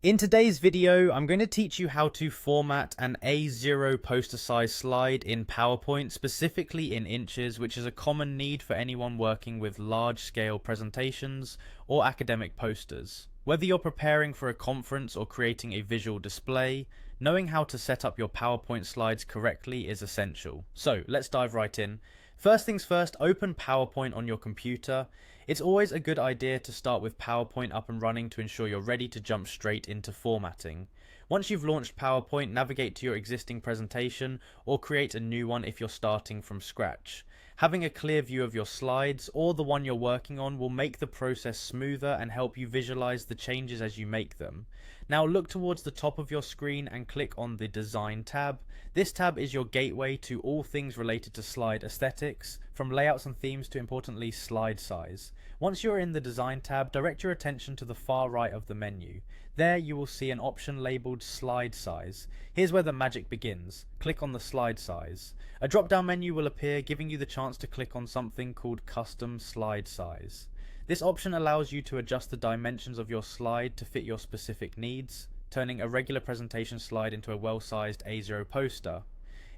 In today's video, I'm going to teach you how to format an A0 poster size slide in PowerPoint, specifically in inches, which is a common need for anyone working with large scale presentations or academic posters. Whether you're preparing for a conference or creating a visual display, knowing how to set up your PowerPoint slides correctly is essential. So let's dive right in. First things first, open PowerPoint on your computer. It's always a good idea to start with PowerPoint up and running to ensure you're ready to jump straight into formatting. Once you've launched PowerPoint, navigate to your existing presentation or create a new one if you're starting from scratch. Having a clear view of your slides or the one you're working on will make the process smoother and help you visualize the changes as you make them. Now look towards the top of your screen and click on the Design tab. This tab is your gateway to all things related to slide aesthetics, from layouts and themes to, importantly, slide size. Once you're in the Design tab, direct your attention to the far right of the menu. There you will see an option labelled Slide Size. Here's where the magic begins. Click on the slide size. A drop-down menu will appear, giving you the chance to click on something called Custom Slide Size. This option allows you to adjust the dimensions of your slide to fit your specific needs, turning a regular presentation slide into a well-sized A0 poster.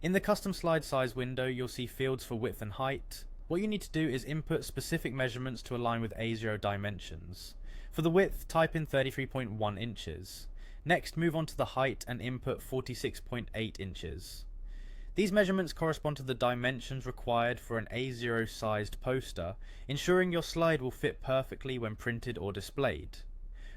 In the Custom Slide Size window, you'll see fields for width and height. What you need to do is input specific measurements to align with A0 dimensions. For the width, type in 33.1 inches. Next, move on to the height and input 46.8 inches. These measurements correspond to the dimensions required for an A0 sized poster, ensuring your slide will fit perfectly when printed or displayed.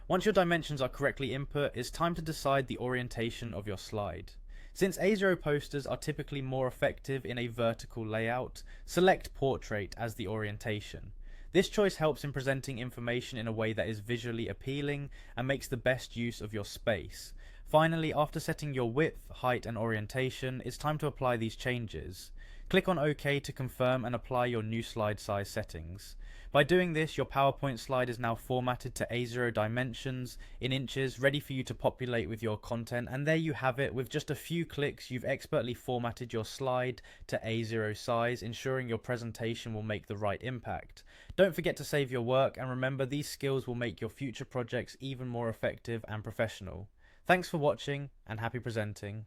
Once your dimensions are correctly input, it's time to decide the orientation of your slide. Since A0 posters are typically more effective in a vertical layout, select Portrait as the orientation. This choice helps in presenting information in a way that is visually appealing and makes the best use of your space. Finally, after setting your width, height and orientation, it's time to apply these changes. Click on OK to confirm and apply your new slide size settings. By doing this, your PowerPoint slide is now formatted to A0 dimensions in inches, ready for you to populate with your content, and there you have it. With just a few clicks, you've expertly formatted your slide to A0 size, ensuring your presentation will make the right impact. Don't forget to save your work, and remember, these skills will make your future projects even more effective and professional. Thanks for watching, and happy presenting.